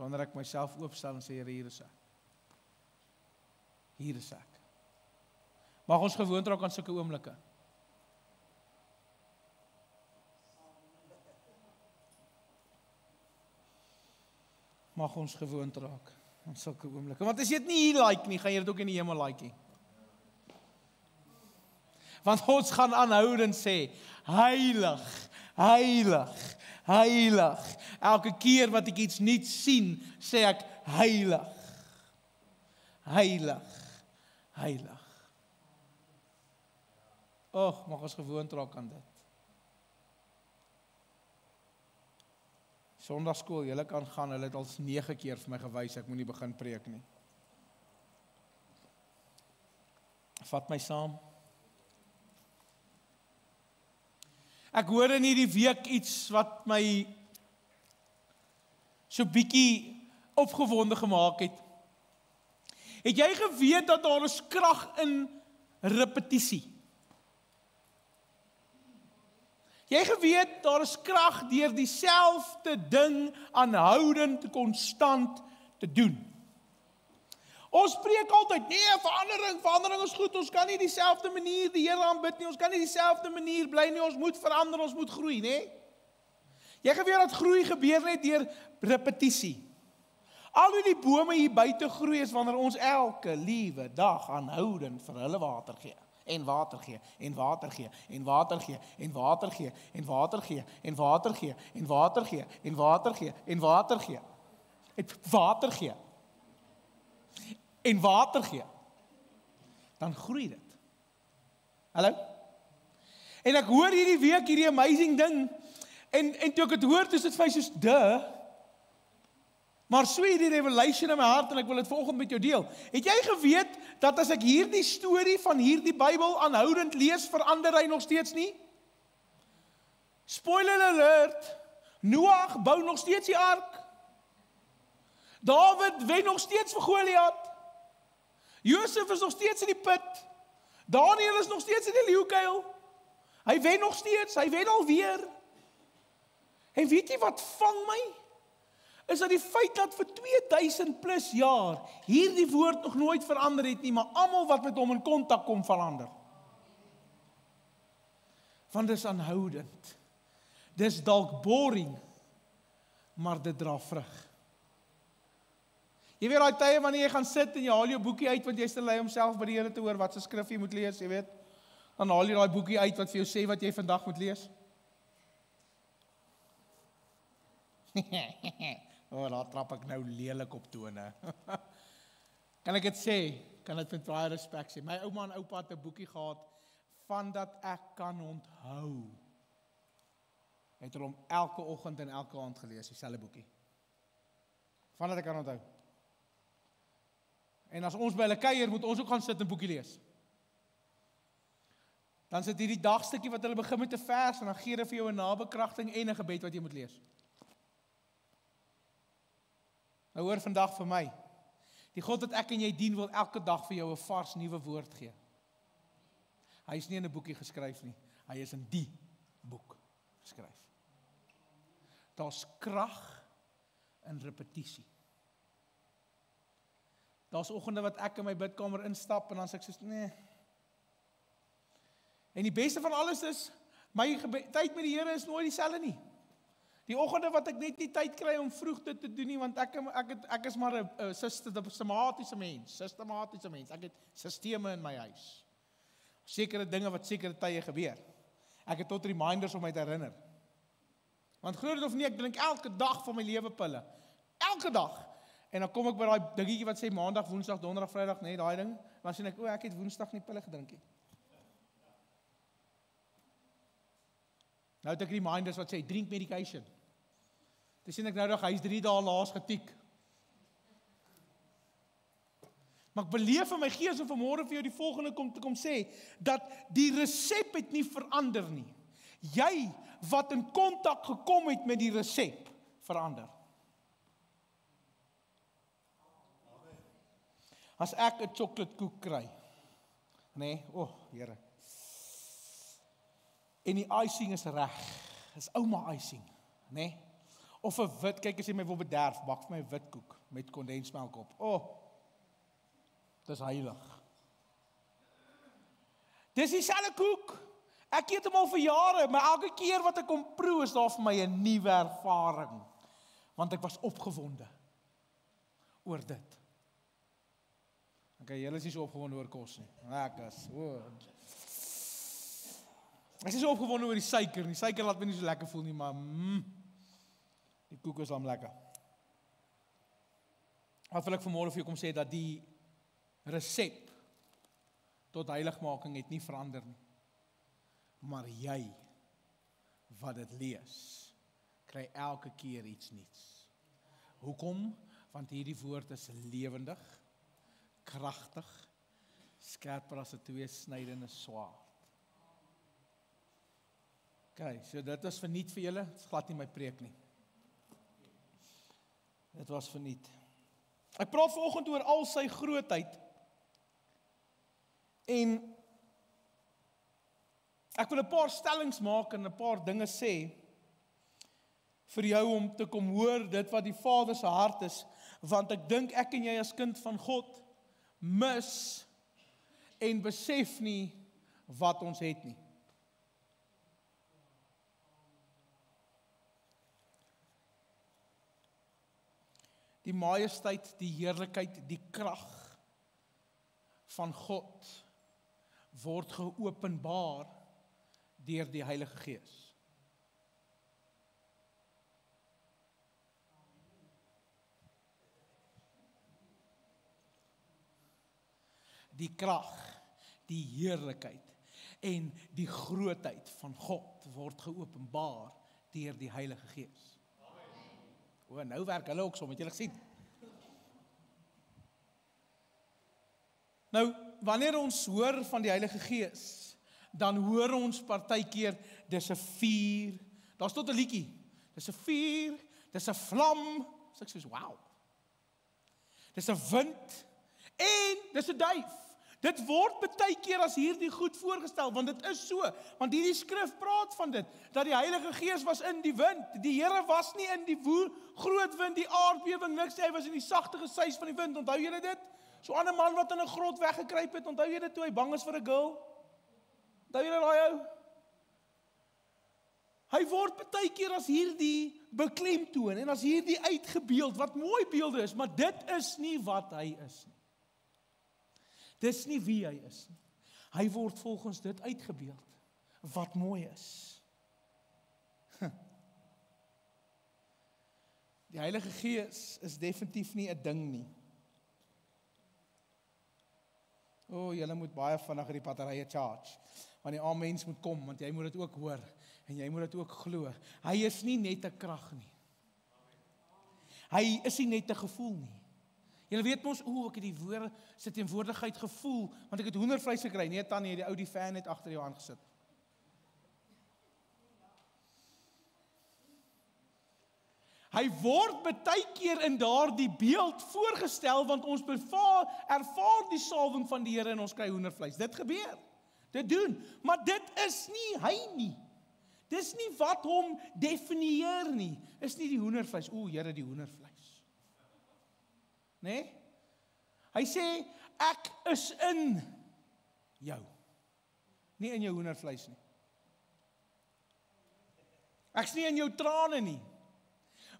Wanneer ek myself oopstel en sê, Here, hier is ek. Hier is ek. Mag ons gewoond raak aan sulke oomblikke. Mag ons gewoond raak aan sulke oomblikke. Want as jy dit nie hier like nie, gaan jy dit ook in die hemel like nie. Want ons gaan aanhoudend sê, heilig, heilig, heilig. Elke keer wat ek iets nuuts sien, sê ek, heilig, heilig, heilig. Och, mag ons gewoond raak aan dit. Sondagskool, julle kan gaan, hulle het al 9 keer vir my gewys, ek moet nie begin preek nie. Vat my saam. Ek hoor in hierdie week iets wat my so bietjie opgewonde gemaak het. Het jy geweet dat daar is krag in repetisie? Jy geweet daar is krag deur dieselfde ding aanhoudend konstant te doen. Ons spreek altyd, nee, verandering is goed, ons kan nie dieselfde manier die Here aanbid nie, ons kan nie dieselfde manier bly nie, ons moet verander, ons moet groei, nee? Jy geweet dat groei gebeur net deur repetisie. Al hoe die bome hier buite groei is wanneer ons elke liewe dag aanhoudend vir hulle water gee. En water gee, en water gee, en water gee, en water gee, en water gee, en water gee, en water gee, en water gee, en water gee. En water gee. En water gee. Dan groei dit. Hallo? En ek hoor hierdie week hierdie amazing ding en toe ek het hoor, is dit vir my soos maar so hierdie revelation in my hart en ek wil dit vanoggend met jou deel. Het jy geweet dat as ek hierdie storie van hierdie Bybel aanhoudend lees, verander hy nog steeds nie? Spoiler alert, Noag bou nog steeds die ark. Dawid wen nog steeds vir Goliat. Josef is nog steeds in die put. Daniel is nog steeds in die leeukuil. Hy wen nog steeds, hy wen alweer. En weet jy wat vang my? Is dat die feit dat vir 2000 plus jaar hierdie woord nog nooit verander het nie, maar almal wat met hom in kontak kom verander. Want dis aanhoudend. Dis dalk boring, maar dit dra vrug. Jy weet daai tye wanneer jy gaan sit en jy haal jou boekie uit want jy is te lui om self by die Here te hoor wat se skrif jy moet lees, jy weet. Dan haal jy daai boekie uit wat vir jou sê wat jy vandag moet lees. Daar trap ek nou lelik op tone. Kan ek dit sê? Kan dit met baie respek sê? My ouma en oupa het 'n boekie gehad van dat ek kan onthou. Het hom elke oggend en elke aand gelees, dieselfde boekie. Van dat ek kan onthou. En as ons by hulle kuier, moet ons ook gaan sit en boekie lees. Dan sit hierdie dagstukkie wat hulle begin met 'n vers en dan gee hulle vir jou 'n nabekragting en 'n gebed wat jy moet lees. Nou hoor vandag vir my, die God wat ek en jy dien wil elke dag vir jou 'n vars nuwe woord gee. Hy is nie in 'n boekie geskryf nie, hy is in die boek geskryf. Daar's krag in repetisie. Daar's oggende wat ek in my bidkamer instap en dan sê ek soos, nee. En die beste van alles is, my tyd met die Here is nooit dieselfde nie. Die oggende wat ek net nie tyd kry om vroeg dit te doen nie, want ek is maar 'n sistematiese mens. Ek het sisteme in my huis. Sekere dinge wat sekere tye gebeur. Ek het tot reminders om my te herinner. Want glo dit of nie, ek drink elke dag van my lewe pille. Elke dag. En dan kom ek by daai dingetjie wat sê maandag, woensdag, donderdag, vrydag, nee, daai ding. Dan sien ek, ek het woensdag nie pille gedrink nie. Nou het ek reminders wat sê, drink medication. Dis sien ek nou nog, hy is 3 dae laas getiek. Maar ek beleef in my gees om vanmôre vir jou die volgende kom sê, dat die resep het nie verander nie. Jy wat in kontak gekom het met die resep, verander. As ek 'n chocoladekoek kry, nee, Here. En die icing is reg, is ouma icing, nee. Of 'n wit, kyk as jy my wil bederf, bak vir my 'n wit koek met kondensmelk op. Dis heilig. Dis dieselfde koek. Ek eet hom al vir jare, maar elke keer wat ek hom proe, is daar vir my 'n nuwe ervaring. Want ek was opgewonde oor dit. Okay, julle is nie so opgewonde oor kos nie. Ek is, Ek is so opgewonde oor die suiker. Die suiker laat my nie so lekker voel nie, maar die koek is al lekker. Wat wil ek vanmôre vir jou kom sê, dat die resep tot heiligmaking het nie verander nie. Maar jy, wat dit lees, kry elke keer iets nuuts. Hoekom? Want hierdie woord is lewendig, kragtig, skerper as 'n tweesnydende swaard. Okay, so dit was verniet vir julle, dit is glad nie my preek nie. Dit was verniet. Ek praat vanoggend oor al sy grootheid, en ek wil 'n paar stellings maak en 'n paar dinge sê, vir jou om te kom hoor dit wat die Vader se hart is, want ek dink ek en jy as kind van God, mis en besef nie wat ons het nie. Die majesteit, die heerlikheid, die krag van God word geopenbaar deur die Heilige Gees. Die krag, die heerlikheid en die grootheid van God word geopenbaar deur die Heilige Gees. Nou werk hulle ook so, het julle gesien? Nou, wanneer ons hoor van die Heilige Gees, dan hoor ons partykeer, dis 'n vuur, daar's tot 'n liedjie, dis 'n vuur, dis 'n vlam, so ek sê, wow. Dis 'n wind, en dis 'n duif. Dit word baie keer as hierdie goed voorgestel, want dit is so, want hierdie skrif praat van dit, dat die Heilige Gees was in die wind, die Here was nie in die groot wind, die aardbewing, niks, hy was in die sagte gesuis van die wind, onthou julle dit? So 'n ander man wat in 'n grot weggekruip het, onthou jy dit toe hy bang is vir 'n girl? Onthou julle daai ou? Hy word baie keer as hierdie beklemtoon, en as hierdie uitgebeeld, wat mooi beelde is, maar dit is nie wat hy is nie. Dis nie wie hy is nie. Hy word volgens dit uitgebeeld, wat mooi is. Die Heilige Gees is definitief nie 'n ding nie. Julle moet baie vinnig die batterye charge, want die amens moet kom, want jy moet dit ook hoor, en jy moet dit ook glo. Hy is nie net 'n krag nie. Hy is nie net 'n gevoel nie. Julle weet mos, ek het die woorde se teenwoordigheid gevoel, want ek het hoendervleis gekry, nee tannie, die ou die fan het agter jou aangesit. Hy word baie keer in daardie beeld voorgestel, want ons ervaar die salwing van die Here en ons kry hoendervleis. Dit gebeur, dit doen, maar dit is nie hy nie. Dis nie wat hom definieer nie, is nie die hoendervleis, Here, die hoendervleis. Nee? Hy sê, ek is in jou. Nie in jou hoendervleis nie. Ek is nie in jou trane nie.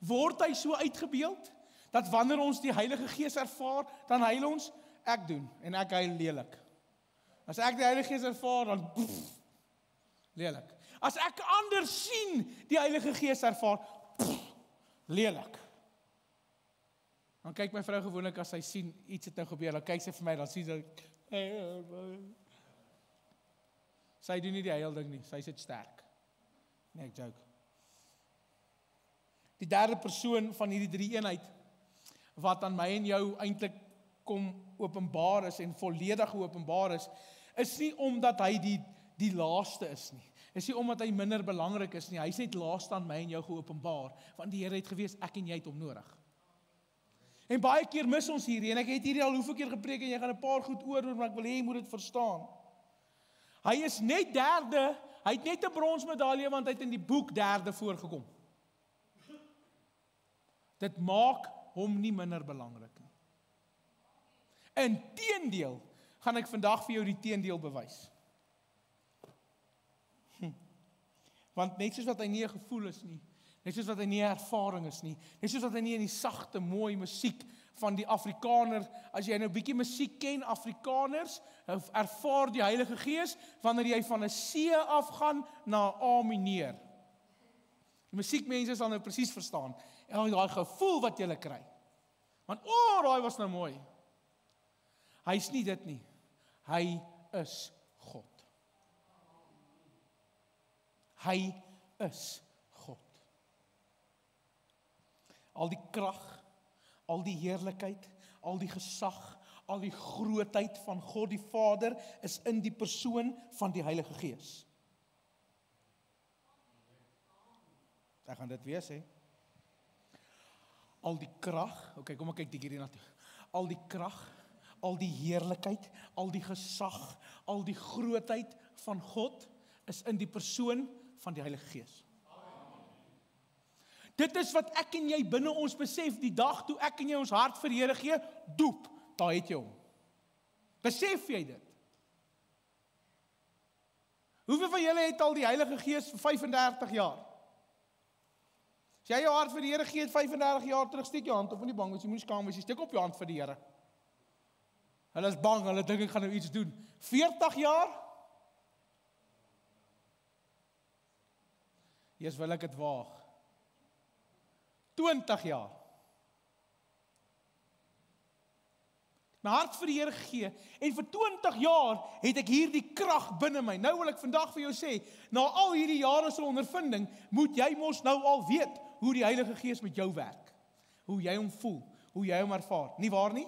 Word hy so uitgebeeld, dat wanneer ons die Heilige Gees ervaar, dan huil ons, ek doen, en ek huil lelik. As ek die Heilige Gees ervaar, dan lelik. As ek anders sien, die Heilige Gees ervaar, lelik. Dan kyk my vrou gewoonlik as sy sien iets het nou gebeur, dan kyk sy vir my, dan sien sy, sy doen nie die hele ding nie, sy sit sterk. Nee, ek joke. Die derde persoon van hierdie drie eenheid, wat aan my en jou eintlik kom openbaar is en volledig openbaar is nie omdat hy die laaste is nie. Is nie omdat hy minder belangrik is nie. Hy is net laaste aan my en jou geopenbaar, want die Here het gewees, ek en jy het hom nodig. En baie keer mis ons hierdie, en ek het hierdie al hoeveel keer gepreek, en jy gaan 'n paar goed oor, maar ek wil hê jy moet dit verstaan. Hy is net derde, hy het net 'n bronsmedalje, want hy het in die boek derde voorgekom. Dit maak hom nie minder belangrik nie. Inteendeel, gaan ek vandag vir jou die teendeel bewys. Want net soos wat hy nie 'n gevoel is nie, net soos wat hy nie 'n ervaring is nie, net soos wat hy nie in die sagte, mooi musiek van die Afrikaner, as jy nou 'n bietjie musiek ken, Afrikaners, ervaar die Heilige Gees, wanneer jy van 'n C afgaan na 'n A mineur. Die musiekmense sal nou presies verstaan, en daai gevoel wat jy kry. Want, daai was nou mooi. Hy is nie dit nie, hy is God. Hy is God. Al die krag, al die heerlikheid, al die gesag, al die grootheid van God die Vader is in die persoon van die Heilige Gees. Ek gaan dit weer sê. Al die krag, okay, kom ek kyk hierdie na toe. Al die krag, al die heerlikheid, al die gesag, al die grootheid van God is in die persoon van die Heilige Gees. Dit is wat ek en jy binne ons besef, die dag toe ek en jy ons hart vir die Here gee, doep, daar het jy hom. Besef jy dit? Hoeveel van julle het al die Heilige Gees vir 35 jaar? As jy jou hart vir die Here gee, 35 jaar terug, steek jou hand op, nie bang wees, jy moenie skaam wees, jy steek op jou hand vir die Here. Hulle is bang, hulle dink ek gaan nou iets doen. 40 jaar? Eers wil ek dit waag. 20 jaar. My hart vir die Here gegee, en vir 20 jaar het ek hierdie krag binne my. Nou wil ek vandag vir jou sê, na al hierdie jare se ondervinding, moet jy mos nou al weet, hoe die Heilige Gees met jou werk. Hoe jy hom voel, hoe jy hom ervaar. Nie waar nie?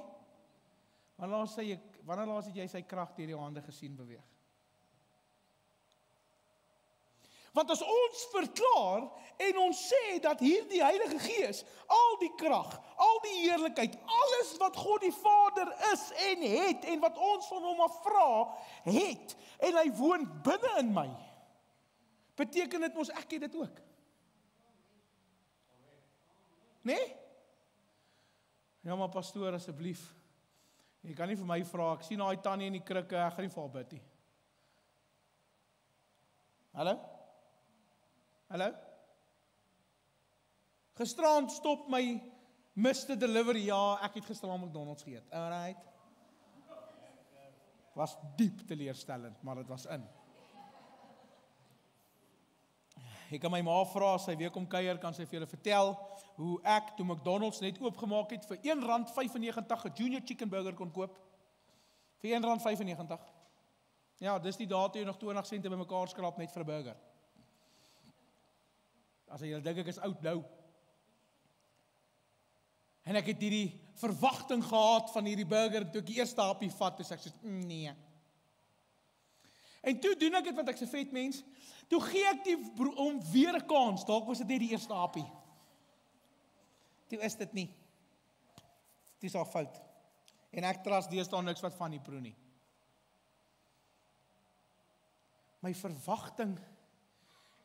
Wanneer laas het jy sy krag deur jou hande gesien beweeg? Want as ons verklaar en ons sê dat hierdie Heilige Gees, al die krag, al die heerlikheid, alles wat God die Vader is en het, en wat ons van hom af vra, het, en hy woon binne in my, beteken dit mos ek het dit ook. Nee? Ja, maar pastoor, asseblief, jy kan nie vir my vra, ek sien daai tannie in die krikke, ek gaan nie vir haar bid nie. Hallo? Gisterand stop my Mr. Delivery, ja, ek het gister aan McDonald's geëet. Alright. Was diep teleurstellend, maar dit was in. Ek kan my ma vra, as sy weer kom kuier, kan sy vir julle vertel, hoe ek, toe McDonald's net oopgemaak het, vir R1.95 'n junior chicken burger kon koop. Vir R1.95. Ja, dis die dae toe jy nog 20 sente by mekaar skraap net vir 'n burger. As jy dink ek is oud nou. En ek het hierdie verwagting gehad van hierdie burger, toe ek die eerste hapie vat, toe sê ek soos, nee. En toe doen ek dit, want ek se vet mens, toe gee ek om weer 'n kans, dalk was dit net die eerste hapie. Toe is dit nie. Dit is al fout. En ek trust deesdae niks wat van die proe nie. My verwagting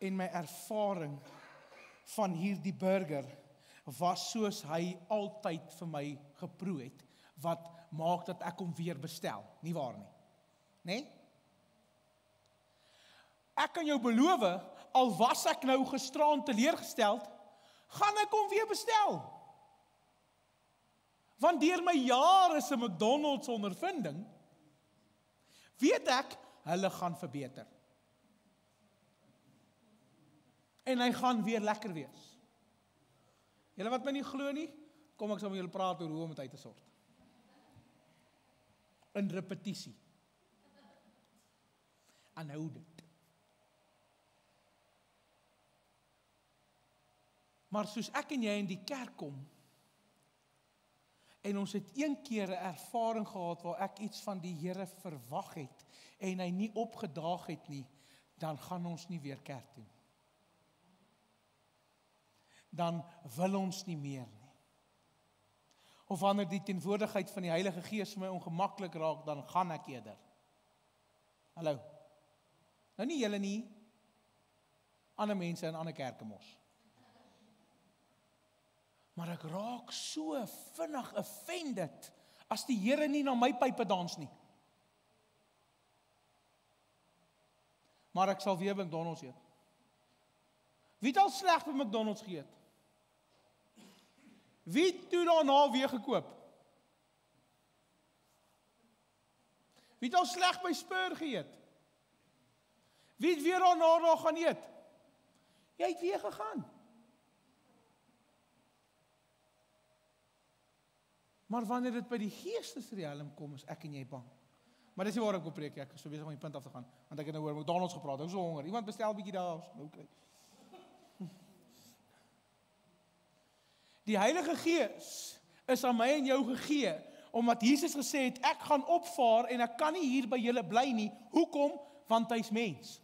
en my ervaring van hierdie burger was soos hy altyd vir my geproe het, wat maak dat ek hom weer bestel, nie waar nie? Nee? Ek kan jou beloof, al was ek nou gisteraan teleurgesteld, gaan ek hom weer bestel. Want deur my jare se McDonald's ondervinding, weet ek, hulle gaan verbeter. En hy gaan weer lekker wees. Julle wat my nie glo nie, kom ek sal met julle praat oor hoe om dit uit te sort. In repetisie. Aanhoudend. Maar soos ek en jy in die kerk kom, en ons het een keer 'n ervaring gehad waar ek iets van die Here verwag het en hy nie opgedaag het nie, dan gaan ons nie weer kerk toe. Dan wil ons nie meer nie. Of wanneer die teenwoordigheid van die Heilige Gees vir my ongemaklik raak, dan gaan ek eerder. Hallo. Nou nie julle nie, ander mense in ander kerke mos. Maar ek raak so vinnig offended as die Here nie na my pype dans nie. Maar ek sal weer by McDonald's eet. Wie het al sleg by McDonald's geëet? Wie het toe daarna weer gekoop? Wie het al sleg by Spur geëet? Wie het weer daarna daar gaan eet? Jy het weer gegaan. Maar wanneer dit by die geestesrealm kom, is ek en jy bang. Maar dis nie waar ek wil preek, ek is so besig om die punt af te gaan, want ek het nou oor McDonald's gepraat, ek is so honger. Iemand bestel 'n bietjie daar, nou kry. Die Heilige Gees is aan my en jou gegee, omdat Jesus gesê het, ek gaan opvaar en ek kan nie hier by julle bly nie. Hoekom? Want hy's mens.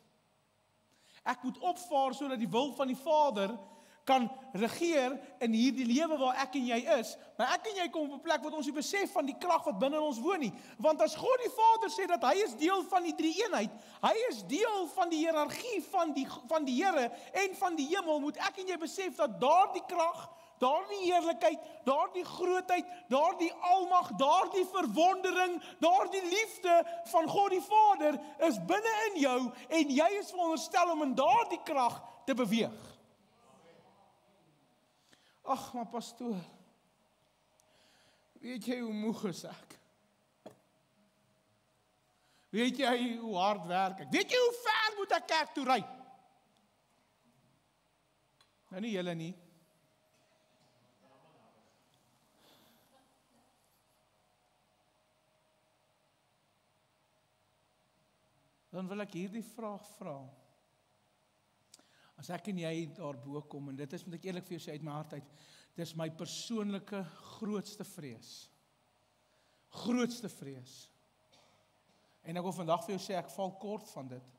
Ek moet opvaar sodat die wil van die Vader kan regeer in hierdie lewe waar ek en jy is, maar ek en jy kom op 'n plek wat ons nie besef van die krag wat binne in ons woon nie, want as God die Vader sê dat hy is deel van die drie-eenheid, hy is deel van die hiërargie van die Here en van die hemel, moet ek en jy besef dat daardie krag, daardie heerlikheid, daardie grootheid, daardie almag, daardie verwondering, daardie liefde van God die Vader is binne in jou en jy is veronderstel om in daardie krag te beweeg. Ag, maar pastoor, weet jy hoe moeg is ek? Weet jy hoe hard werk ek? Weet jy hoe ver moet ek kerk toe ry? Nou nie julle nie. Dan wil ek hierdie vraag vra. As ek en jy daarbo kom, en dit is, moet ek eerlik vir jou sê uit my hart uit, dis my persoonlike grootste vrees. Grootste vrees. En ek wil vandag vir jou sê, ek val kort van dit.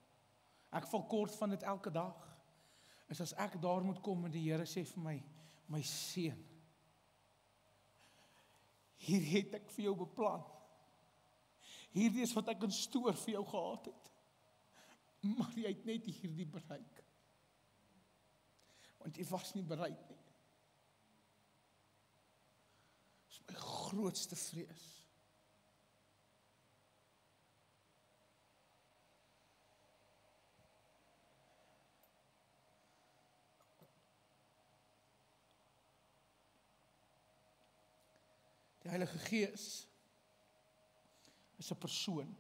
Ek val kort van dit elke dag. Is as ek daar moet kom en die Here sê vir my, my seun, hier het ek vir jou beplan. Hierdie is wat ek in stoor vir jou gehad het. Maar jy het net hierdie bereik. Want jy was nie bereid nie. Dis my grootste vrees. Die Heilige Gees is 'n persoon.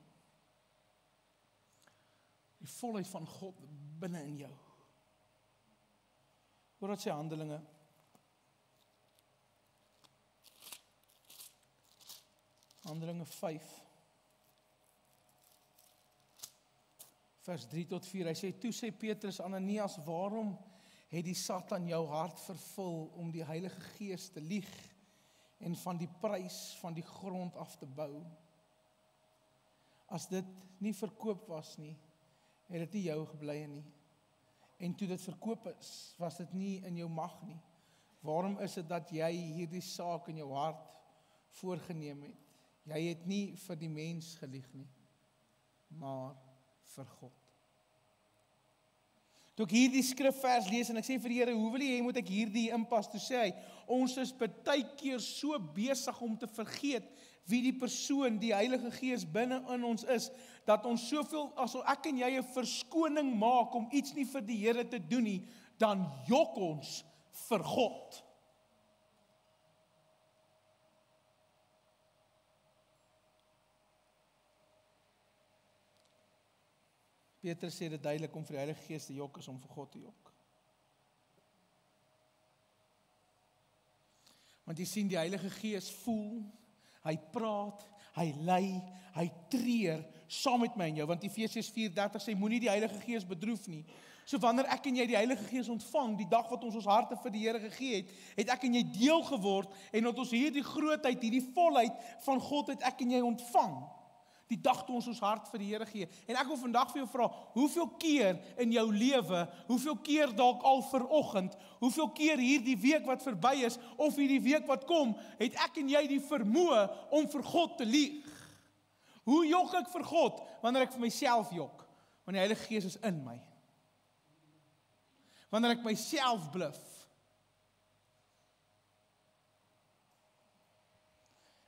Die volheid van God binne in jou. Hoor wat sê Handelinge. Handelinge 5. Vers 3 tot 4. Hy sê, toe sê Petrus, Ananias, waarom het die Satan jou hart vervul om die Heilige Gees te lieg en van die prys van die grond af te bou? As dit nie verkoop was nie, het dit nie jou gebly nie. En toe dit verkoop is, was dit nie in jou mag nie. Waarom is dit dat jy hierdie saak in jou hart voorgeneem het? Jy het nie vir die mens gelieg nie, maar vir God. Toe ek hierdie skrifvers lees en ek sê vir die Here, hoe wil jy moet ek hierdie inpas? Toe sê hy, ons is baie keer so besig om te vergeet wie die persoon, die Heilige Gees binne in ons is, dat ons soveel, as ek en jy 'n verskoning maak om iets nie vir die Here te doen nie, dan jok ons vir God. Petrus sê dit duidelik, om vir die Heilige Gees te jok is om vir God te jok. Want jy sien, die Heilige Gees voel, hy praat, hy lei, hy treur saam met my en jou, want Efesiërs 4:30 sê, moenie die Heilige Gees bedroef nie, So wanneer ek en jy die Heilige Gees ontvang, die dag wat ons harte vir die Here gegee het, het ek en jy deel geword, en dat ons hierdie grootheid, hierdie volheid van God het ek en jy ontvang. Die dag toe ons hart vir die Here gee. En ek wil vandag vir jou vra, hoeveel keer in jou lewe, hoeveel keer dalk al vanoggend, hoeveel keer hierdie week wat verby is, of hierdie week wat kom, het ek en jy die vermoë om vir God te lieg? Hoe jok ek vir God, wanneer ek vir myself jok? Want die Heilige Gees is in my. Wanneer ek myself bluf.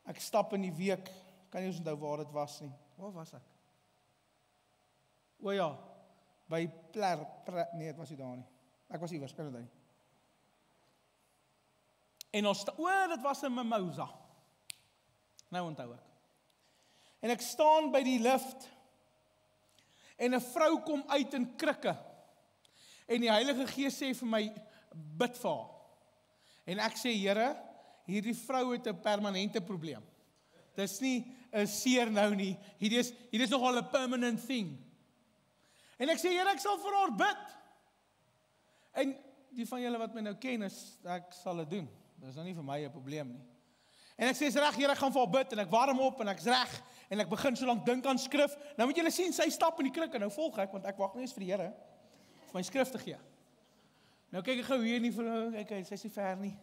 Ek stap in die week, kan nie ons onthou waar dit was nie. Waar was ek? O ja, by nee, dit was nie daar nie. Ek was iewers, kan dit nie. En ons, dit was in Mimosa. Nou onthou ek. En ek staan by die lift, en 'n vrou kom uit in krikke, en die Heilige Gees sê vir my, bid vir haar. En ek sê, Here, hierdie vrou het 'n permanente probleem. Dis nie 'n seer nou nie, hier is nogal 'n permanent thing. En ek sê, Here, ek sal vir haar bid. En die van julle wat my nou ken, ek sal dit doen. Dit is nou nie vir my 'n probleem nie. En ek sê, is reg, Here, ek gaan vir haar bid, en ek warm op, en ek's reg, en ek begin so lank dink aan skrif. Nou moet julle sien, sy stap in die krik, en nou volg ek, want ek wag nie eens vir die Here, vir my skrif te gee. Nou kyk ek gou hier nie, kyk, sy is nie ver nie.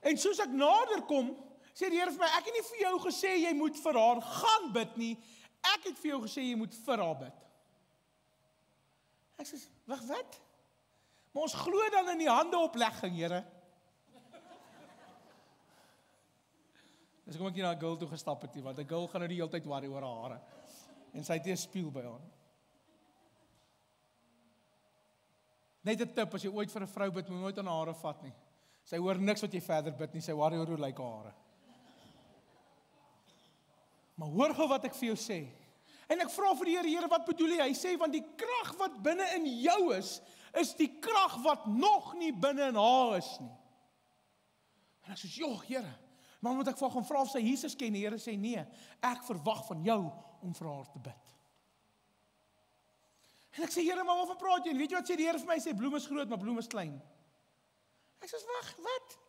En soos ek nader kom, sê die Here vir my, ek het nie vir jou gesê, jy moet vir haar gaan bid nie, ek het vir jou gesê, jy moet vir haar bid. Ek sê, wag, wat? Maar ons glo dan in die handeoplegging, Here. Dis kom ek nie na 'n girl toe gestap het nie, want 'n girl gaan nou die hele tyd worry oor haar hare. En sy het 'n spieël by haar. Net 'n tip, as jy ooit vir 'n vrou bid, moet jy nooit aan haar hare vat nie. Sy hoor niks wat jy verder bid nie, sy worry oor hoe lyk haar hare. Maar hoor gou wat ek vir jou sê. En ek vra vir die Here, Here, wat bedoel jy? Hy sê, want die krag wat binne in jou is die krag wat nog nie binne in haar is nie. En ek sê, joh, Here, maar moet ek vir haar gaan vra of sy Jesus ken? Die Here sê, nee, ek verwag van jou om vir haar te bid. En ek sê, Here, maar waarvan praat jy? En weet jy wat sê die Here vir my? Hy sê, bloem is groot, maar bloem is klein. Ek sê, wag, wat?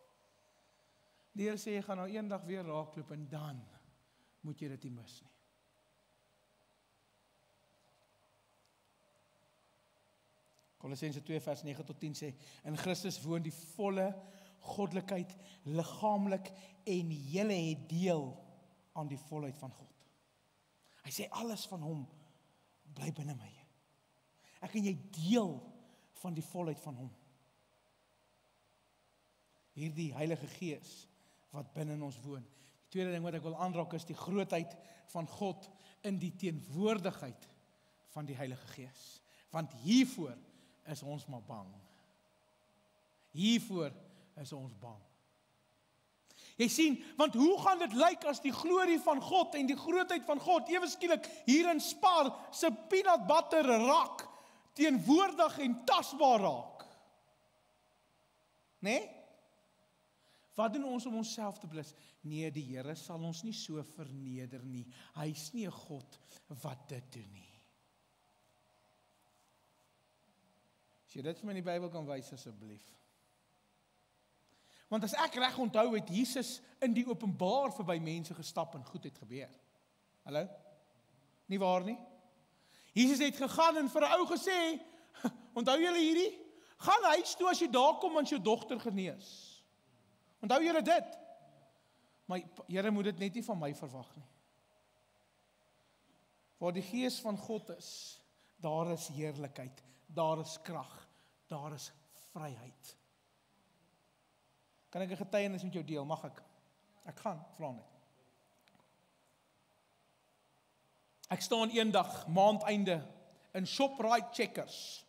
Die Here sê, jy gaan nou eendag weer raakloop, en dan moet jy dit nie mis nie. Kolossense 2 vers 9 tot 10 sê, in Christus woon die volle goddelikheid, liggaamlik, en julle het deel aan die volheid van God. Hy sê, alles van hom bly binne my. Ek en jy deel van die volheid van hom. Hierdie Heilige Gees wat binne in ons woon. Die tweede ding wat ek wil aanraak is die grootheid van God in die teenwoordigheid van die Heilige Gees. Want hiervoor is ons maar bang. Hiervoor is ons bang. Jy sien, want hoe gaan dit lyk as die glorie van God en die grootheid van God ewe skielik hier in Spar se peanut butter rak teenwoordig en tasbaar raak? Nee? Wat doen ons om onsself te blus? Nee, die Here sal ons nie so verneder nie. Hy is nie 'n God wat dit doen nie. As jy dit vir my in die Bybel kan wys asseblief. Want as ek reg onthou het Jesus in die openbaar verby mense gestap en goed het gebeur. Hallo? Nie waar nie? Jesus het gegaan en vir 'n ou gesê, onthou julle hierdie? Gaan huis toe as jy daar kom en jou dogter genees. Onthou julle dit? Maar Here moet dit net nie van my verwag nie. Waar die Gees van God is, daar is heerlikheid, daar is krag, daar is vryheid. Kan ek 'n getuienis met jou deel? Mag ek? Ek gaan, vra net. Ek staan eendag, maandeinde, in Shoprite Checkers.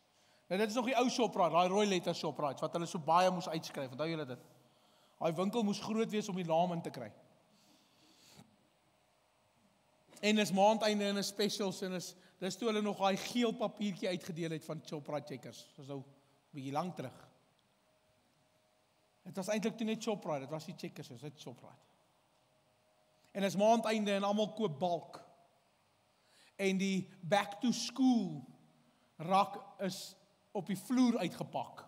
Nou dit is nog die ou Shoprite, daai rooi letter Shoprite, wat hulle so baie moes uitskryf, onthou julle dit? Daai winkel moes groot wees om die naam in te kry. En is maandeinde en is specials, en dis toe hulle nog daai geel papiertjie uitgedeel het van Shoprite Checkers. Dis nou 'n bietjie lank terug. Dit was eintlik toe net Shoprite, dit was nie Checkers, dit was Shoprite. En is maandeinde en almal koop balk. En die back to school rak is op die vloer uitgepak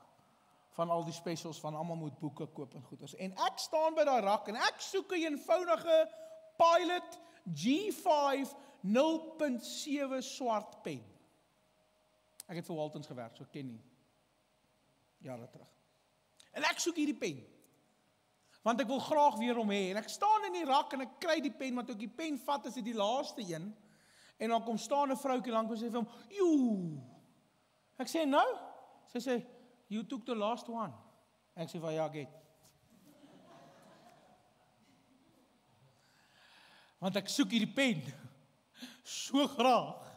van al die specials van almal moet boeke koop en goeders. En ek staan by daai rak en ek soek 'n eenvoudige Pilot G5 0.7 swart pen. Ek het vir Waltons gewerk, so ek ken nie. Jare terug. En ek soek hierdie pen. Want ek wil graag weer hom hê. En ek staan in die rak en ek kry die pen, want ek die pen vat, is dit die laaste een. En dan kom staan 'n vroukie lank en sê vir hom, "Joe." Ek sê, "Nou?" Sy sê, "You took the last one." Ek sê, "Ja, get." Want ek soek hierdie pen so graag.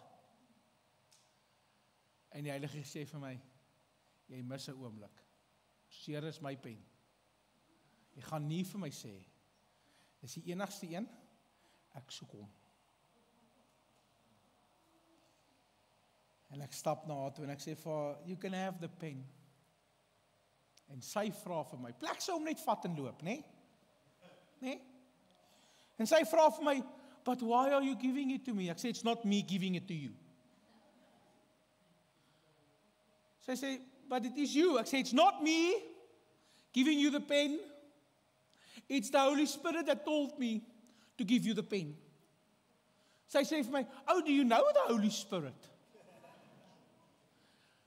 En die Heilige Gees sê vir my, "Jy mis 'n oomblik. Seer is my pen. Jy gaan nie vir my sê, dis die enigste een, ek soek hom." En ek stap na haar toe en ek sê vir haar, "You can have the pen." En sy vra vir my, plek sy hom net vat en loop, né? Né? En sy vra vir my, "But why are you giving it to me?" Ek sê, "It's not me giving it to you." Sy sê, "But it is you." Ek sê, "It's not me giving you the pen. It's the Holy Spirit that told me to give you the pen." Sy sê vir my, "Oh, do you know the Holy Spirit?"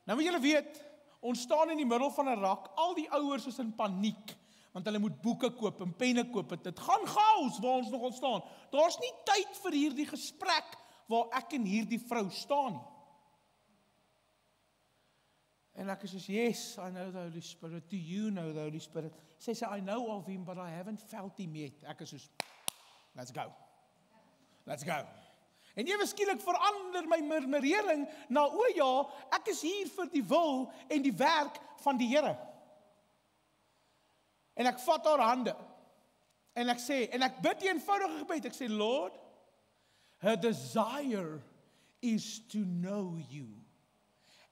Nou moet julle weet, ons staan in die middel van 'n rak, al die ouers is in paniek, want hulle moet boeke koop en penne koop, dit gaan chaos waar ons nog staan. Daar's nie tyd vir hierdie gesprek waar ek en hierdie vrou staan nie. En ek is soos, "Yes, I know the Holy Spirit. Do you know the Holy Spirit?" Sy sê, "I know of him, but I haven't felt him yet." Ek is soos, "Let's go. Let's go." En ewe skielik verander my murmurering na, "O ja, ek is hier vir die wil en die werk van die Here." En ek vat haar hande. En ek sê, en ek bid die eenvoudige gebed. Ek sê, "Lord, her desire is to know you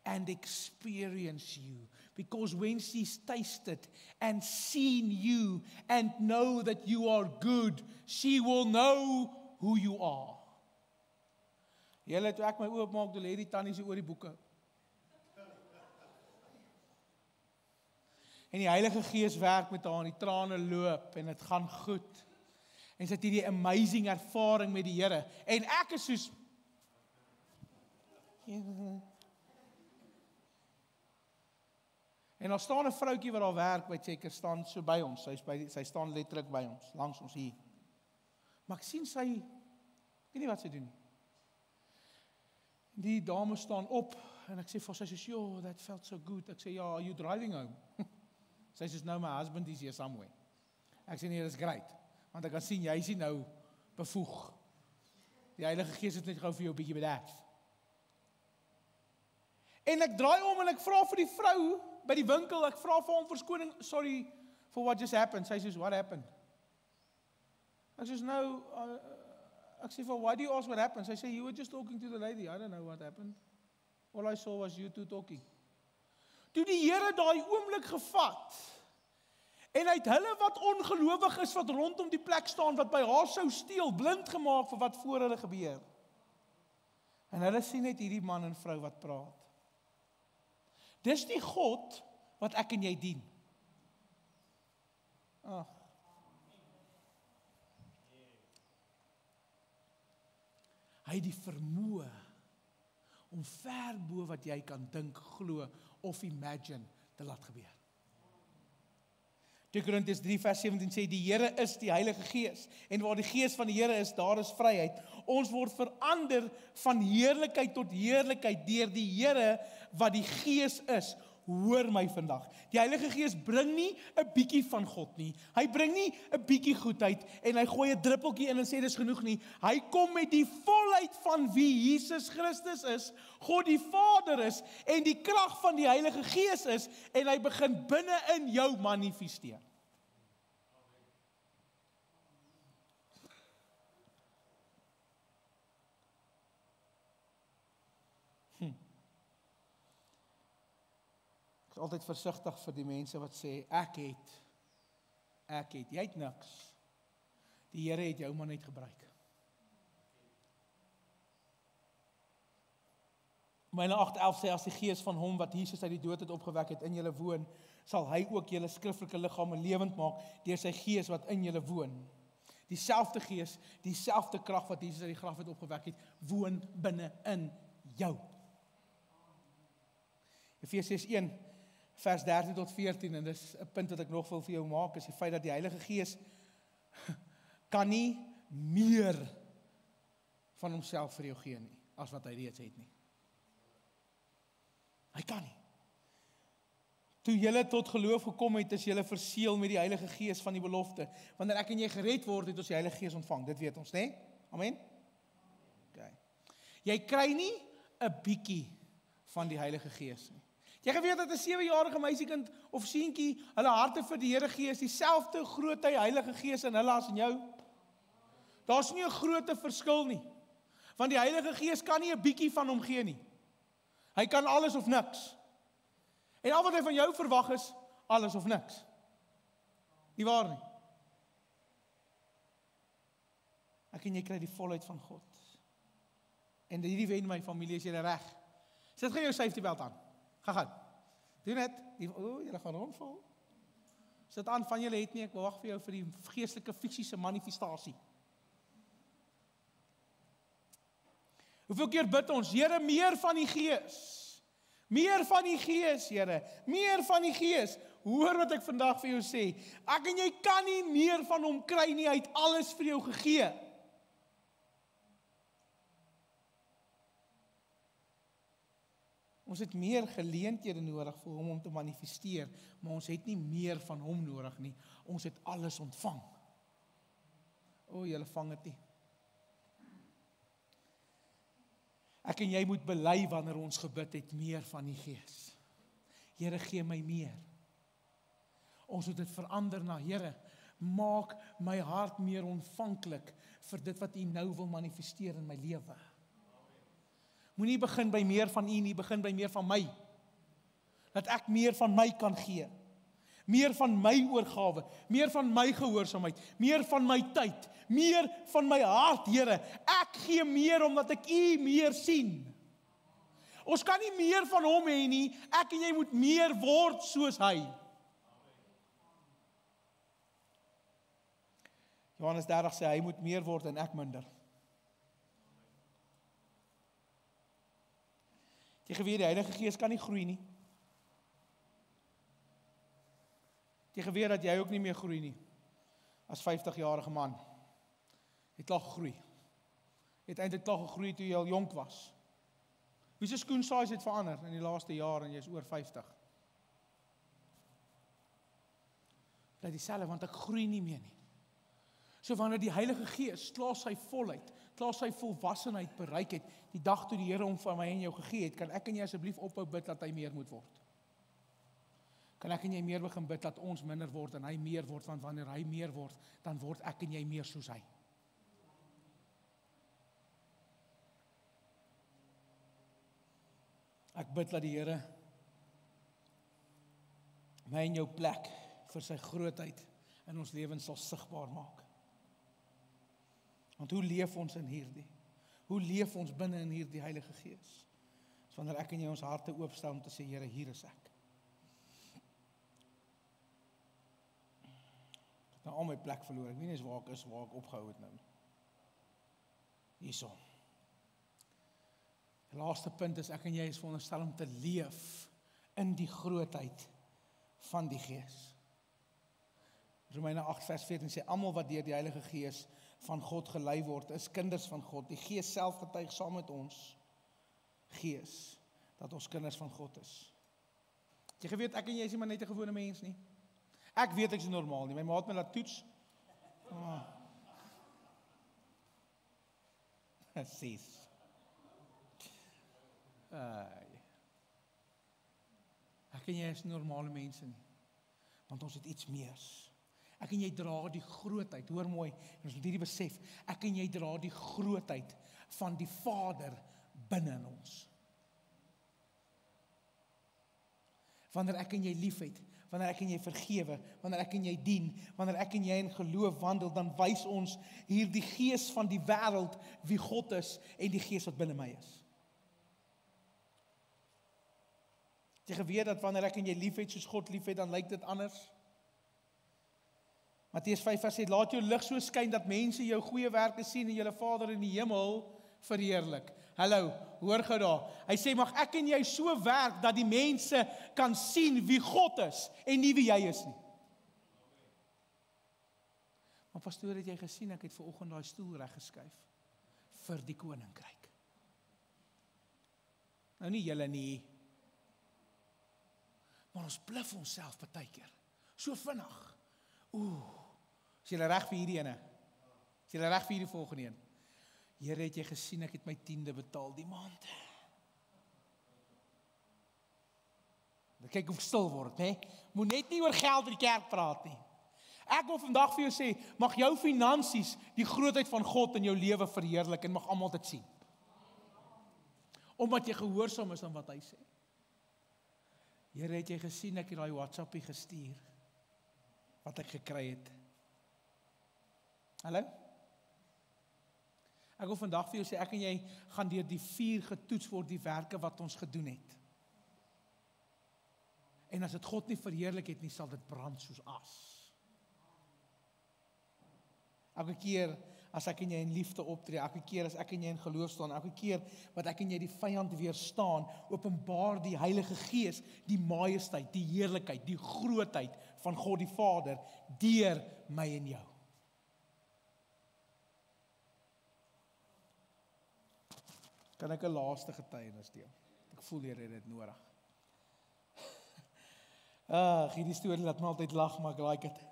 and experience you, because when she's tasted and seen you and know that you are good, she will know who you are." Julle, toe ek my oop maak, toe lê die tannies oor die boeke. En die Heilige Gees werk met haar en die trane loop en dit gaan goed. En sy het hierdie amazing ervaring met die Here. En ek is soos, en daar staan 'n vroutjie wat daar werk by Checker, staan so by ons. Sy staan letterlik by ons, langs ons hier. Maar ek sien sy, ek weet nie wat sy doen nie. Die dame staan op en ek sê vir sy, "Yo, that felt so good." Ek sê, "Ja, are you driving home?" Sy sê, "No, my husband is here somewhere." Ek sê, "Nee, dis great, want ek kan sien jy is nie nou bevoeg. Die Heilige Gees het net gou vir jou 'n bietjie bedaag." En ek draai om en ek vra vir die vrou by die winkel, ek vra vir hom verskoning, "Sorry for what just happened." Sy sê, "What happened?" Ek sê, "No, ek sê, "Why do you ask what happened?" Sy sê, "You were just talking to the lady. I don't know what happened. All I saw was you two talking." Toe die Here daai oomblik gevat, en hy het hulle wat ongelowig is, wat rondom die plek staan, wat by haar sou steel, blind gemaak vir wat voor hulle gebeur. En hulle sien net hierdie man en vrou wat praat. Dis die God wat ek en jy dien. Ag. Hy het die vermoë om ver bo wat jy kan dink, glo of imagine te laat gebeur. 2 Korintiërs 3 vers 17 sê, "Die Here is die Heilige Gees, en waar die Gees van die Here is, daar is vryheid." Ons word verander van heerlikheid tot heerlikheid deur die Here wat die Gees is. Hoor my vandag. Die Heilige Gees bring nie 'n bietjie van God nie. Hy bring nie 'n bietjie goedheid en hy gooi 'n druppeltjie in en sê dis genoeg nie. Hy kom met die volheid van wie Jesus Christus is, God die Vader is en die krag van die Heilige Gees is en hy begin binne in jou manifesteer. Ek is altyd versigtig vir die mense wat sê, ek het, jy het niks. Die Here het jou maar net gebruik. Romeine 8:11 sê, as die gees van hom wat Jesus uit die dood het opgewek het in julle woon, sal hy ook julle skriftelike liggame lewend maak deur sy gees wat in julle woon. Dieselfde gees, dieselfde krag wat Jesus uit die graf het opgewek het, woon binne in jou. Efesiërs 1 vers 13 tot 14, en dis 'n punt wat ek nog wil vir jou maak, is die feit dat die Heilige Gees kan nie meer van homself vir jou gee nie, as wat hy reeds het nie. Hy kan nie. Toe julle tot geloof gekom het, is julle verseël met die Heilige Gees van die belofte. Wanneer ek en jy gered word, het ons die Heilige Gees ontvang. Dit weet ons, né? Amen? Okay. Jy kry nie 'n bietjie van die Heilige Gees nie. Jy geweet dat 'n 7-jarige meisiekind of seentjie hulle harte vir die Here gee, is dieselfde groot Heilige Gees in hulle as in jou. Daar's nie 'n groot verskil nie. Want die Heilige Gees kan nie 'n bietjie van hom gee nie. Hy kan alles of niks. En al wat hy van jou verwag is, alles of niks. Nie waar nie? Ek en jy kry die volheid van God. En hierdie wen my familie, is jy reg. Sit gou jou safety belt aan. Gaan. Doen dit. Julle gaan rondval. Sit aan, van julle het nie, ek wag vir jou vir die geestelike fisiese manifestasie. Hoeveel keer bid ons, Here, meer van die Gees. Meer van die Gees, Here. Meer van die Gees. Hoor wat ek vandag vir jou sê. Ek en jy kan nie meer van hom kry nie, hy het alles vir jou gegee. Ons het meer geleenthede nodig vir hom om te manifesteer, maar ons het nie meer van hom nodig nie. Ons het alles ontvang. O, julle vang dit nie. Ek en jy moet bely wanneer ons gebid het, meer van die Gees. Here, gee my meer. Ons moet dit verander na, Here, maak my hart meer ontvanklik vir dit wat U nou wil manifesteer in my lewe. Moenie begin by meer van U nie, begin by meer van my. Dat ek meer van my kan gee. Meer van my oorgawe, meer van my gehoorsaamheid, meer van my tyd, meer van my hart, Here. Ek gee meer omdat ek U meer sien. Ons kan nie meer van hom hê nie, ek en jy moet meer word soos hy. Johannes 30 sê hy moet meer word en ek minder. Jy geweet die Heilige Gees kan nie groei nie. Jy geweet dat jy ook nie meer groei nie. As 50-jarige man. Jy het al gegroei. Jy het eintlik al gegroei toe jy al jonk was. Wie se skoensize het verander in die laaste jaar en jy is oor 50? Bly dieselfde want ek groei nie meer nie. So wanneer die Heilige Gees klaar sy volheid, klaar sy volwassenheid bereik het, die dag toe die Here hom van my en jou gegee het, kan ek en jy asseblief ophou bid dat hy meer moet word. Kan ek en jy meer begin bid dat ons minder word en hy meer word, want wanneer hy meer word, dan word ek en jy meer soos hy. Ek bid dat die Here my en jou plek vir sy grootheid in ons lewens sal sigbaar maak. Want hoe leef ons in hierdie? Hoe leef ons binne in hierdie Heilige Gees? Dis wanneer ek en jy ons harte oopstel om te sê, Here, hier is ek. Ek het nou al my plek verloor. Ek weet nie eens waar ek is, waar ek opgehou het nou. Hierso. Die laaste punt is, ek en jy is veronderstel om te leef in die grootheid van die Gees. Romeine 8 vers 14 sê, almal wat deur die Heilige Gees van God gelei word, is kinders van God. Die Gees self getuig saam met ons Gees, dat ons kinders van God is. Jy geweet, ek en jy is nie maar net 'n gewone mens nie. Ek weet ek is normaal nie, my ma het my laat toets. Sis. Ek en jy is nie normale mense nie, want ons het iets meers. Ek en jy dra die grootheid, hoor mooi, en ons moet hierdie besef, ek en jy dra die grootheid van die Vader binne in ons. Wanneer ek en jy liefhet, wanneer ek en jy vergewe, wanneer ek en jy dien, wanneer ek en jy in geloof wandel, dan wys ons hierdie gees van die wêreld wie God is en die gees wat binne my is. Jy geweet dat wanneer ek en jy lief het soos God lief het, dan lyk dit anders. Matteus 5 vers 8, laat jou lig so skyn dat mense jou goeie werke sien en julle Vader in die hemel verheerlik. Hallo, hoor gou daar. Hy sê mag ek en jy so werk dat die mense kan sien wie God is en nie wie jy is nie. Maar pastoor, het jy gesien ek het vanoggend daai stoel reggeskuif vir die koninkryk. Nou nie julle nie. Maar ons bluf onsself partykeer. So vinnig. Is julle reg vir hierdie ene? Is julle reg vir hierdie volgende een? Here, het jy gesien ek het my 10de betaal die maand? Kyk hoe stil word, hè? Moet net nie oor geld in die kerk praat nie. Ek wil vandag vir jou sê, mag jou finansies die grootheid van God in jou lewe verheerlik en mag almal dit sien. Omdat jy gehoorsaam is aan wat hy sê. Here, het jy gesien ek het daai WhatsAppie gestuur wat ek gekry het? Hallo? Ek wil vandag vir jou sê, ek en jy gaan deur die vuur getoets word die werke wat ons gedoen het. En as dit God nie verheerlik het nie, sal dit brand soos as. Elke keer as ek en jy in liefde optree, elke keer as ek en jy in geloof staan, elke keer wat ek en jy die vyand weerstaan, openbaar die Heilige Gees die majesteit, die heerlikheid, die grootheid van God die Vader deur my en jou. Kan ek 'n laaste getuienis deel? Ek voel Here het dit nodig. Hierdie storie laat my altyd lag, maar ek like dit.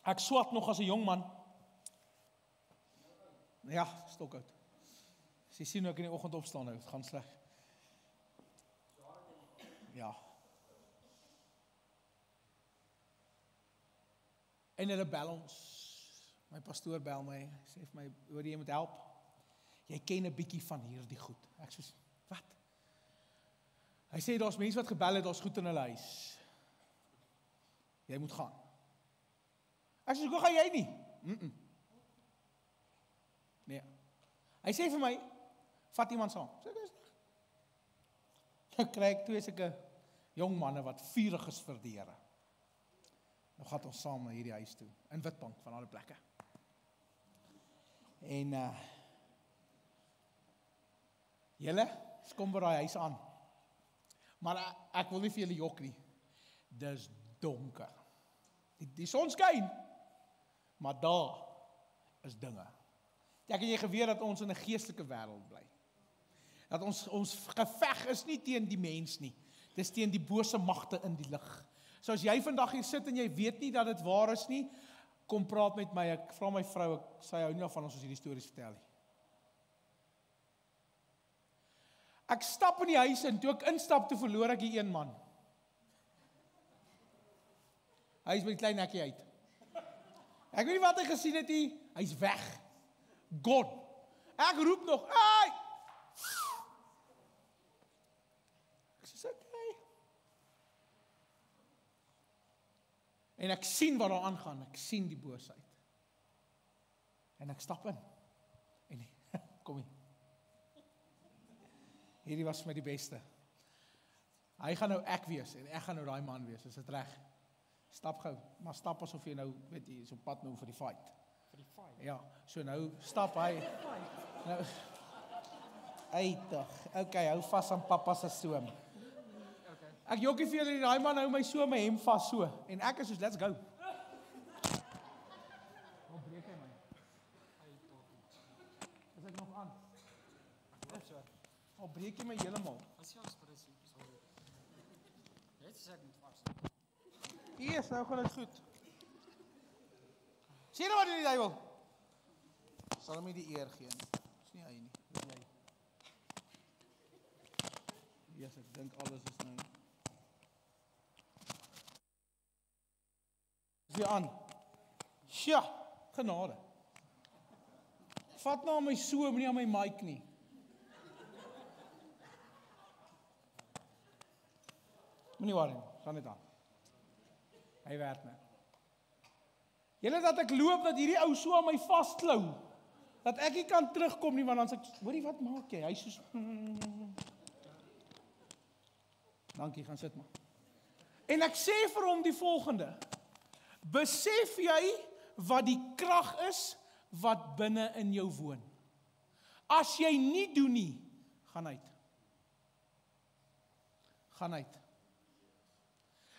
Ek swat nog as 'n jong man. Ja, stokout. As jy sien hoe ek in die oggend opstaan nou, dit gaan sleg. Ja. En hulle bel ons. My pastoor bel my, sê vir my, hoor jy moet help. Jy ken 'n bietjie van hierdie goed. Ek sê, wat? Hy sê daar's mense wat gebel het, daar's goed in hulle huis. Jy moet gaan. Ek sê, hoe gaan jy nie? Nee. Hy sê vir my, vat iemand saam. Sê, nou kry ek 2 sulke jong manne wat vurig is vir die Here. Nou gaan ons saam na hierdie huis toe, in Witbank, van alle plekke. En julle, kom by daai huis aan. Maar ek wil nie vir julle jok nie. Dis donker. Die son skyn, maar daar is dinge. Ek en jy geweet dat ons in 'n geestelike wêreld bly. Dat ons geveg is nie teen die mens nie. Dis teen die bose magte in die lig. So as jy vandag hier sit en jy weet nie dat dit waar is nie, kom praat met my. Ek vra my vrou, sy hou nie van ons hierdie stories vertel nie. Ek stap in die huis en toe ek instap, toe verloor ek die een man. Hy is met die klein nekkie uit. Ek weet nie wat hy gesien het nie, hy's weg. Gone. Ek roep nog, hey! Ek sê, okay. En ek sien wat daar aangaan, ek sien die boosheid. En ek stap in. En kom hier. Hierdie was vir my die beste. Hy gaan nou ek wees en ek gaan nou daai man wees, is dit reg? Stap gou, maar stap asof jy nou, weet jy, is op pad nou vir die fight. Vir die fight? Ja, so nou stap hy. Nou, uitdag, okay, hou vas aan pappa se soom. Ek jokkie vir julle, daai man hou my so my hemp vas so, en ek is soos, let's go. Hoe breek hy my? Is ek nog aan? Hoe breek jy my helemaal? As jy ons presie, sorry. Net sê ek moet vas. Eers, nou gaan dit goed. Sien nou wat die duiwel? Sal hom nie die eer gee nie. Dis nie hy nie, dis jy. Yes, ek dink alles is nou. Is jy aan? Sja, genade. Vat nou aan my so, nie aan my mic nie. Moenie worry, gaan net aan. Hy werk nou. Julle dat ek loop, dat hierdie ou so aan my vasklou, dat ek nie kan terugkom nie, want dan sê ek, hoorie, wat maak jy? Hy soos, Dankie, gaan sit maar. En ek sê vir hom die volgende: besef jy wat die krag is wat binne in jou woon? As jy nie doen nie, gaan uit. Gaan uit.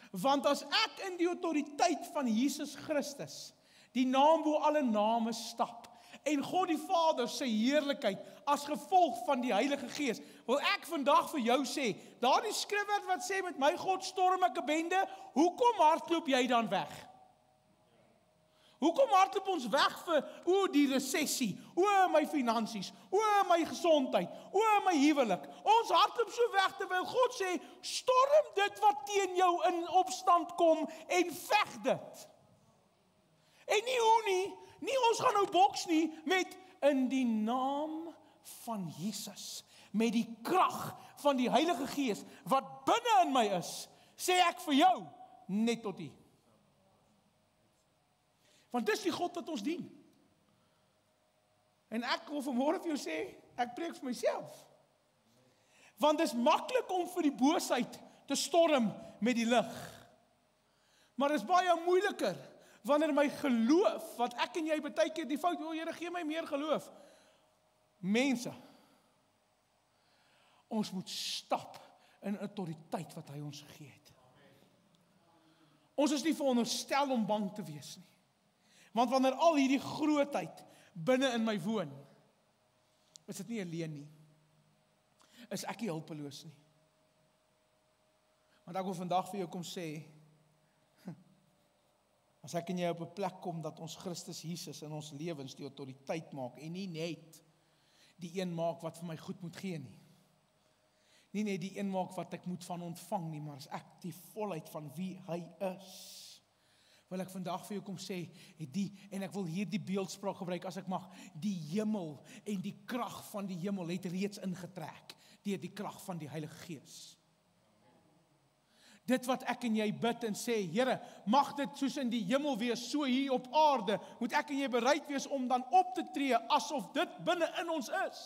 Want as ek in die autoriteit van Jesus Christus, die naam bo alle name stap, en God die Vader sy heerlikheid as gevolg van die Heilige Gees, wil ek vandag vir jou sê, daardie skrifwoord wat sê met my God storm ek 'n bende, hoekom hardloop jy dan weg? Hoekom hardloop ons weg vir die resessie, my finansies, my gesondheid, my huwelik? Ons hardloop so weg terwyl God sê, storm dit wat teen jou in opstand kom en veg dit. En nie hoe nie ons gaan nou boks nie met in die naam van Jesus, met die krag van die Heilige Gees wat binne in my is, sê ek vir jou, net tot hier. Want dis die God wat ons dien. En ek wil vanmôre vir jou sê, ek preek vir myself. Want dis maklik om vir die boosheid te storm met die lig. Maar dis baie moeiliker wanneer my geloof, wat ek en jy baie keer die fout, Here gee my meer geloof. Mense, ons moet stap in autoriteit wat hy ons gegee het. Ons is nie veronderstel om bang te wees nie. Want wanneer al hierdie grootheid binne in my woon, is dit nie alleen nie. Is ek nie hulpeloos nie. Want ek wil vandag vir jou kom sê, as ek en jy op 'n plek kom dat ons Christus Jesus in ons lewens die autoriteit maak en nie net die een maak wat vir my goed moet gee nie. Nie net die een maak wat ek moet van ontvang nie, maar as ek die volheid van wie hy is, wil ek vandag vir jou kom sê, en ek wil hier die beeldspraak gebruik as ek mag, die hemel en die krag van die hemel het reeds ingetrek deur die krag van die Heilige Gees. Dit wat ek en jy bid en sê, Here, mag dit soos in die hemel wees, so hier op aarde, moet ek en jy bereid wees om dan op te tree, asof dit binne in ons is.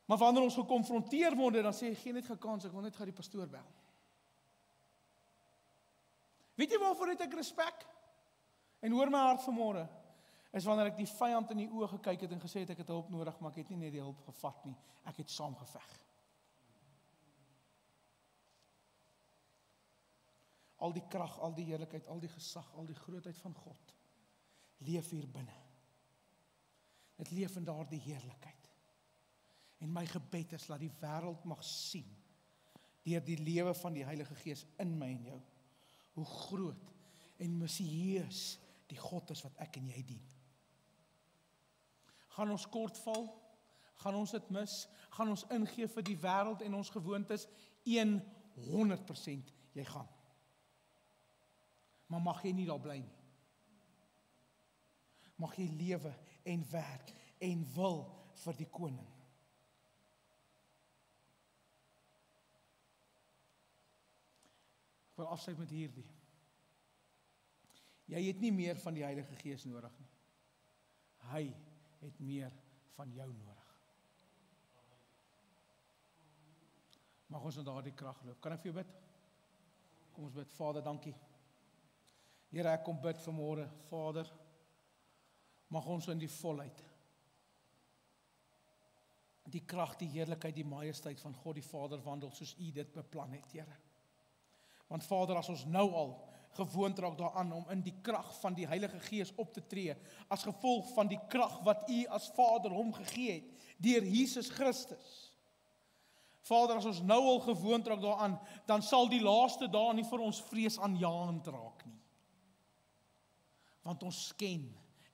Maar wanneer ons gekonfronteer word, dan sê, gee net gekans, ek wil net gou die pastoor bel. Weet jy waarvoor het ek respek? En hoor my hart vanmôre, is wanneer ek die vyand in die oë gekyk het en gesê het, ek het hulp nodig, maar ek het nie net die hulp gevat nie, ek het saam geveg. Al die krag, al die heerlikheid, al die gesag, al die grootheid van God, leef hier binne. Dit leef in daardie heerlikheid. En my gebed is, laat die wêreld mag sien, deur die lewe van die Heilige Gees in my en jou, hoe groot en missieus die God is wat ek en jy dien. Gaan ons kortval? Gaan ons dit mis? Gaan ons ingee vir die wêreld en ons gewoontes? 100% jy gaan. Maar mag jy nie daar bly nie. Mag jy lewe en werk en wil vir die koning. Ek wil afsluit met hierdie. Jy het nie meer van die Heilige Gees nodig nie. Hy het meer van jou nodig. Mag ons in daardie krag loop. Kan ek vir jou bid? Kom ons bid. Vader, dankie. Here, ek kom bid vanmôre, Vader, mag ons in die volheid, die krag, die heerlikheid, die majesteit van God die Vader wandel, soos U dit beplan het, Here. Want Vader, as ons nou al gewoond raak daaraan om in die krag van die Heilige Gees op te tree, as gevolg van die krag wat U as Vader hom gegee het, deur Jesus Christus. Vader, as ons nou al gewoond raak daaraan, dan sal die laaste dae nie vir ons vreesaanjaend raak nie. Want ons ken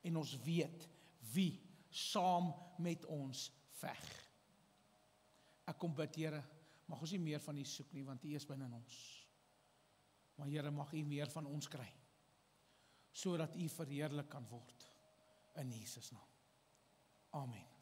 en ons weet wie saam met ons veg. Ek kom bid, Here, mag ons nie meer van U soek nie, want U is binne ons. Maar Here, mag U meer van ons kry, sodat U verheerlik kan word in Jesus naam. Amen.